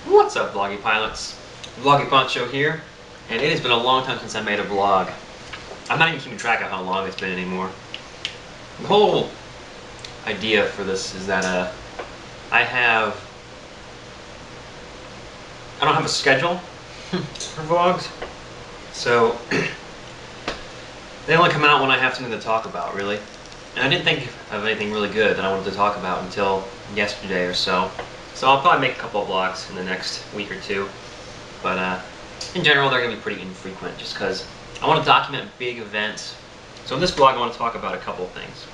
What's up, Vloggy Pilots? Vloggy Poncho here, and it has been a long time since I made a vlog. I'm not even keeping track of how long it's been anymore. The whole idea for this is that I don't have a schedule for vlogs, so they only come out when I have something to talk about, really. And I didn't think of anything really good that I wanted to talk about until yesterday or so. So I'll probably make a couple of vlogs in the next week or two. But in general, they're going to be pretty infrequent just because I want to document big events. So in this vlog, I want to talk about a couple of things.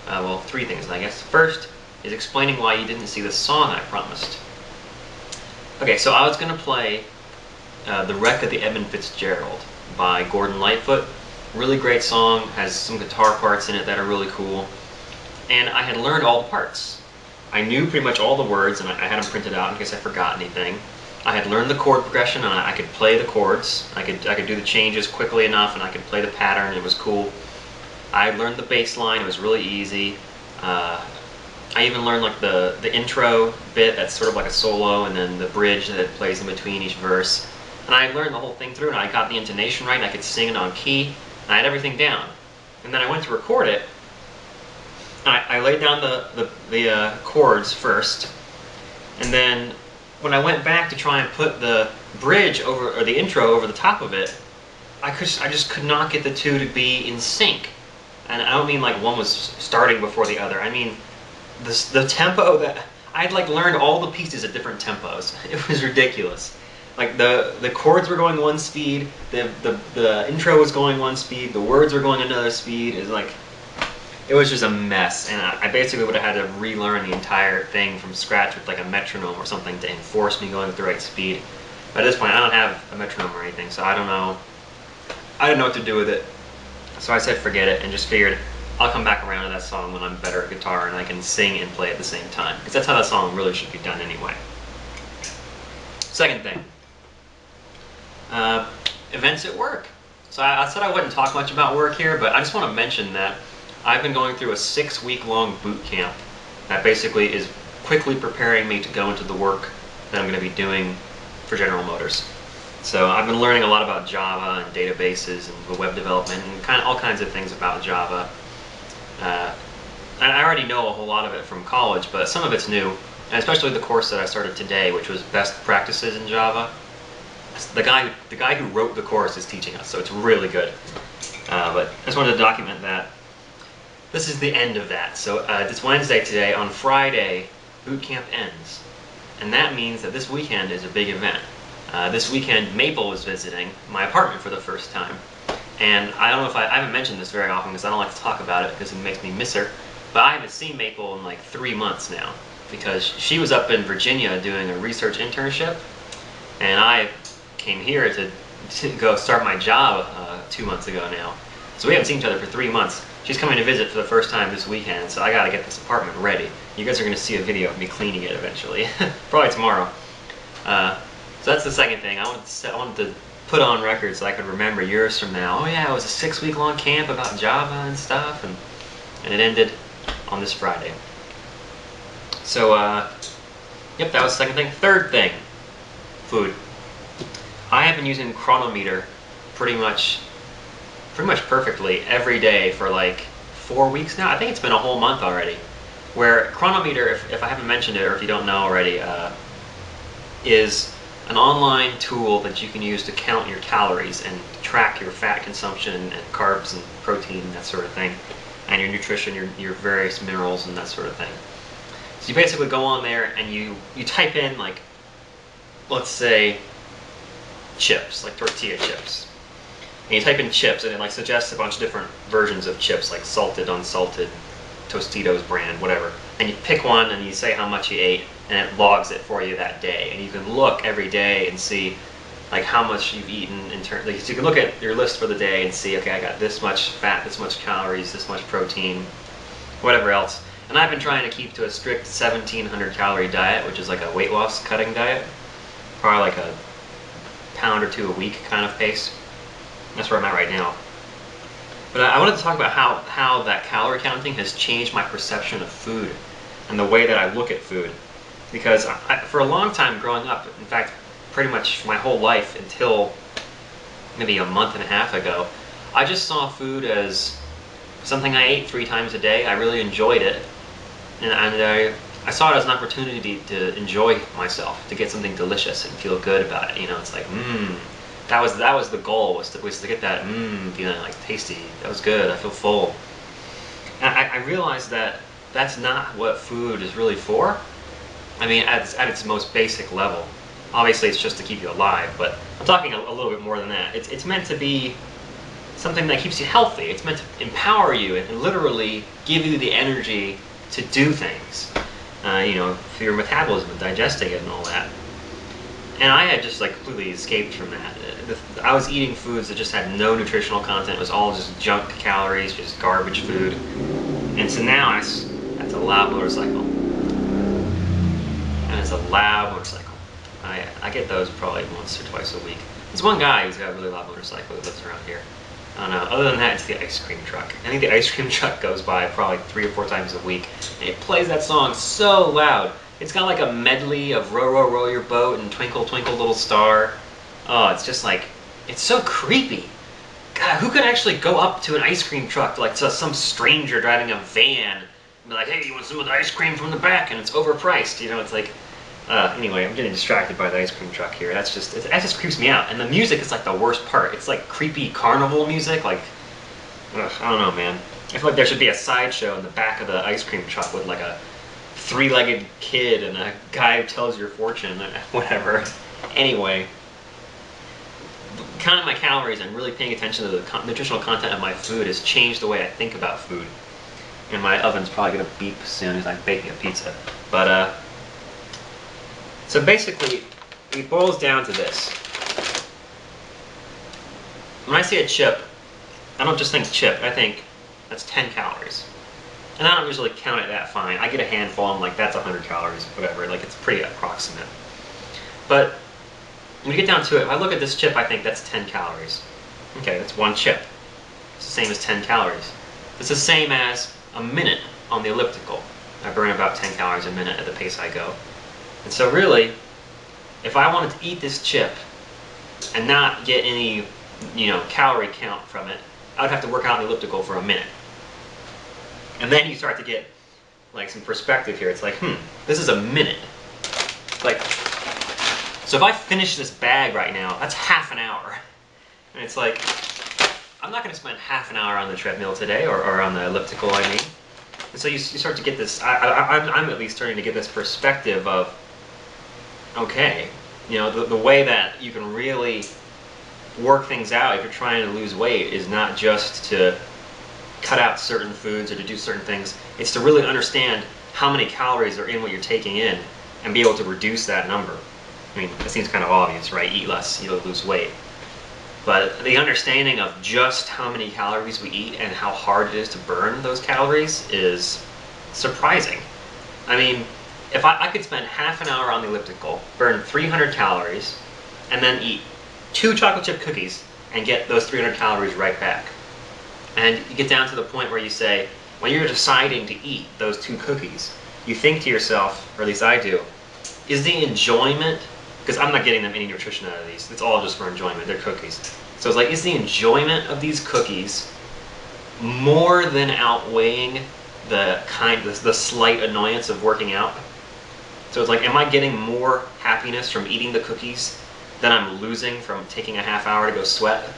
Well, three things, I guess. First is explaining why you didn't see the song I promised. Okay, so I was going to play The Wreck of the Edmund Fitzgerald by Gordon Lightfoot. Really great song, has some guitar parts in it that are really cool. And I had learned all the parts. I knew pretty much all the words, and I had them printed out in case I forgot anything. I had learned the chord progression, and I could play the chords. I could do the changes quickly enough, and I could play the pattern. It was cool. I learned the bass line. It was really easy. I even learned like the intro bit that's sort of like a solo, and then the bridge that plays in between each verse. And I learned the whole thing through, and I got the intonation right, and I could sing it on key, and I had everything down. And then I went to record it, and I laid down the chords first, and then when I went back to try and put the bridge over, or the intro over the top of it, I just could not get the two to be in sync. And I don't mean like one was starting before the other. I mean the tempo that I had like learned all the pieces at different tempos. It was ridiculous. Like the chords were going one speed, the intro was going one speed, the words were going another speed. It was just a mess, and I basically would have had to relearn the entire thing from scratch with like a metronome or something to enforce me going at the right speed. But at this point, I don't have a metronome or anything, so I don't know what to do with it. So I said forget it, and just figured I'll come back around to that song when I'm better at guitar and I can sing and play at the same time, because that's how that song really should be done anyway. Second thing, events at work. So I said I wouldn't talk much about work here, but I just want to mention that I've been going through a 6-week-long boot camp that basically is quickly preparing me to go into the work that I'm going to be doing for General Motors. So I've been learning a lot about Java and databases and web development and all kinds of things about Java. And I already know a whole lot of it from college, but some of it's new, and especially the course that I started today, which was Best Practices in Java. The guy who wrote the course is teaching us, so it's really good. But I just wanted to document that. This is the end of that. So it's Wednesday today. On Friday, boot camp ends. And that means that this weekend is a big event. This weekend, Maple is visiting my apartment for the first time. And I don't know if I haven't mentioned this very often because I don't like to talk about it because it makes me miss her. But I haven't seen Maple in like 3 months now because she was up in Virginia doing a research internship. And I came here to go start my job 2 months ago now. So we haven't seen each other for 3 months. She's coming to visit for the first time this weekend, so I gotta get this apartment ready. You guys are gonna see a video of me cleaning it eventually, probably tomorrow. So that's the second thing. I wanted to put on record so I could remember years from now. Oh yeah, it was a 6-week-long camp about Java and stuff, and it ended on this Friday. So yep, that was the second thing. Third thing, food. I have been using Chronometer pretty much perfectly every day for like 4 weeks now. I think it's been a whole month already. Where Chronometer, if I haven't mentioned it or if you don't know already, is an online tool that you can use to count your calories and track your fat consumption and carbs and protein and that sort of thing, and your nutrition, your various minerals and that sort of thing. So you basically go on there and you type in like, let's say, chips, like tortilla chips. And you type in chips, and it like suggests a bunch of different versions of chips, like salted, unsalted, Tostitos brand, whatever. And you pick one, and you say how much you ate, and it logs it for you that day. And you can look every day and see like how much you've eaten in terms. Like, so you can look at your list for the day and see, okay, I got this much fat, this much calories, this much protein, whatever else. And I've been trying to keep to a strict 1,700 calorie diet, which is like a weight loss cutting diet, probably like a pound or 2 a week kind of pace. That's where I'm at right now. But I wanted to talk about how that calorie counting has changed my perception of food and the way that I look at food. because for a long time growing up, in fact, pretty much my whole life until maybe a month and a half ago, I just saw food as something I ate 3 times a day. I really enjoyed it, and I saw it as an opportunity to enjoy myself, to get something delicious and feel good about it. You know, it's like, that was the goal, was to get that feeling, like tasty. That was good. I feel full. And I realized that that's not what food is really for. I mean, at its most basic level. Obviously, it's just to keep you alive, but I'm talking a little bit more than that. It's meant to be something that keeps you healthy. It's meant to empower you and literally give you the energy to do things. You know, for your metabolism and digesting it and all that. And I had just like completely escaped from that. I was eating foods that just had no nutritional content. It was all just junk calories, just garbage food. And so now that's a loud motorcycle. And it's a loud motorcycle. I get those probably once or twice a week. There's one guy who's got a really loud motorcycle who lives around here. I don't know. Other than that, it's the ice cream truck. I think the ice cream truck goes by probably 3 or 4 times a week, and it plays that song so loud. It's got like a medley of Row, Row, Row Your Boat and Twinkle, Twinkle, Little Star. Oh, it's just like, it's so creepy. God, who could actually go up to an ice cream truck, like to some stranger driving a van, and be like, hey, you want some of the ice cream from the back? And it's overpriced, you know, it's like, anyway, I'm getting distracted by the ice cream truck here. That just creeps me out. And the music is like the worst part. It's like creepy carnival music. Like, ugh, I don't know, man. I feel like there should be a sideshow in the back of the ice cream truck with like a 3-legged kid and a guy who tells your fortune, whatever. Anyway, counting my calories and really paying attention to the nutritional content of my food has changed the way I think about food. And my oven's probably gonna beep soon as I'm baking a pizza. But so basically, it boils down to this. When I say a chip, I don't just think chip, I think that's 10 calories. And I don't usually count it that fine. I get a handful, I'm like, that's 100 calories, whatever. Like, it's pretty approximate. But when you get down to it, if I look at this chip, I think that's 10 calories. Okay, that's one chip. It's the same as 10 calories. It's the same as a minute on the elliptical. I burn about 10 calories a minute at the pace I go. And so really, if I wanted to eat this chip and not get any, you know, calorie count from it, I would have to work out on the elliptical for a minute. And then you start to get like some perspective here. It's like, this is a minute. Like, so if I finish this bag right now, that's half an hour. And it's like, I'm not going to spend half an hour on the treadmill today, or on the elliptical, I mean. And so you start to get this, I'm at least starting to get this perspective of, okay, you know, the way that you can really work things out if you're trying to lose weight is not just to cut out certain foods or to do certain things. It's to really understand how many calories are in what you're taking in and be able to reduce that number. I mean, that seems kind of obvious, right? Eat less, you'll lose weight. But the understanding of just how many calories we eat and how hard it is to burn those calories is surprising. I mean, if I could spend half an hour on the elliptical, burn 300 calories, and then eat 2 chocolate chip cookies and get those 300 calories right back. And you get down to the point where you say, when you're deciding to eat those 2 cookies, you think to yourself, or at least I do, is the enjoyment, because I'm not getting them any nutrition out of these, it's all just for enjoyment, they're cookies. So it's like, is the enjoyment of these cookies more than outweighing the slight annoyance of working out? So it's like, am I getting more happiness from eating the cookies than I'm losing from taking a half hour to go sweat?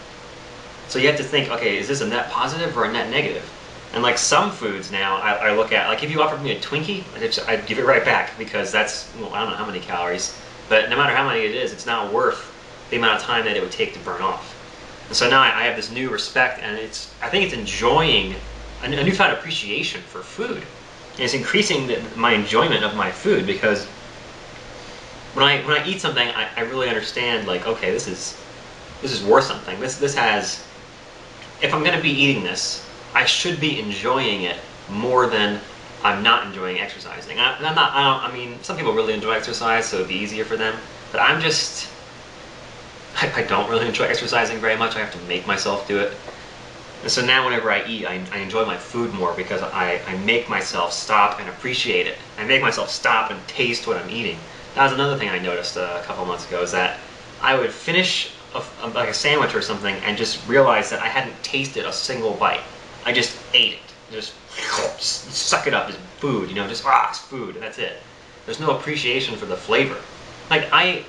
So you have to think, okay, is this a net positive or a net negative? And like some foods now, I look at, like if you offered me a Twinkie, I'd give it right back, because that's, well, I don't know how many calories, but no matter how many it is, it's not worth the amount of time that it would take to burn off. And so now I have this new respect, and I think it's enjoying a newfound appreciation for food. And it's increasing my enjoyment of my food, because when I eat something, I really understand, like, okay, this is worth something. This has, if I'm going to be eating this, I should be enjoying it more than I'm not enjoying exercising. I mean, some people really enjoy exercise, so it'd be easier for them. But I don't really enjoy exercising very much. I have to make myself do it. And so now whenever I eat, I enjoy my food more because I make myself stop and appreciate it. I make myself stop and taste what I'm eating. That was another thing I noticed a couple months ago, is that I would finish like a sandwich or something and just realize that I hadn't tasted a single bite. I just ate it. Just suck it up as food, you know, just it's food, and that's it. There's no appreciation for the flavor. Like I'm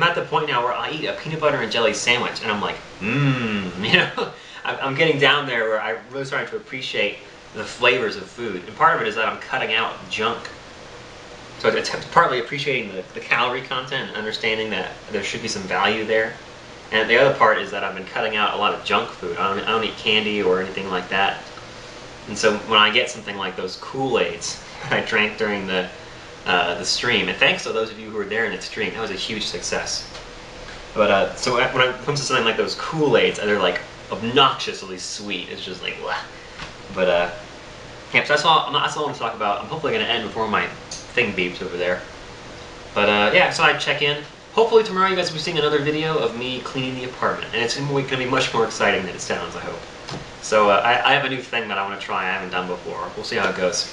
at the point now where I eat a peanut butter and jelly sandwich and I'm like, you know? I'm getting down there where I'm really starting to appreciate the flavors of food. And part of it is that I'm cutting out junk. So it's partly appreciating the calorie content and understanding that there should be some value there. And the other part is that I've been cutting out a lot of junk food. I don't eat candy or anything like that. And so when I get something like those Kool-Aids I drank during the stream, and thanks to those of you who were there in the stream, that was a huge success. But so when it comes to something like those Kool-Aids, they're like obnoxiously sweet. It's just like, blah. But yeah, so that's all I want to talk about. I'm hopefully going to end before my thing beeps over there. But yeah, so I check in. Hopefully tomorrow you guys will be seeing another video of me cleaning the apartment, and it's going to be much more exciting than it sounds, I hope. So I have a new thing that I want to try I haven't done before. We'll see how it goes.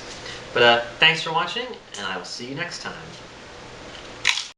But thanks for watching, and I will see you next time.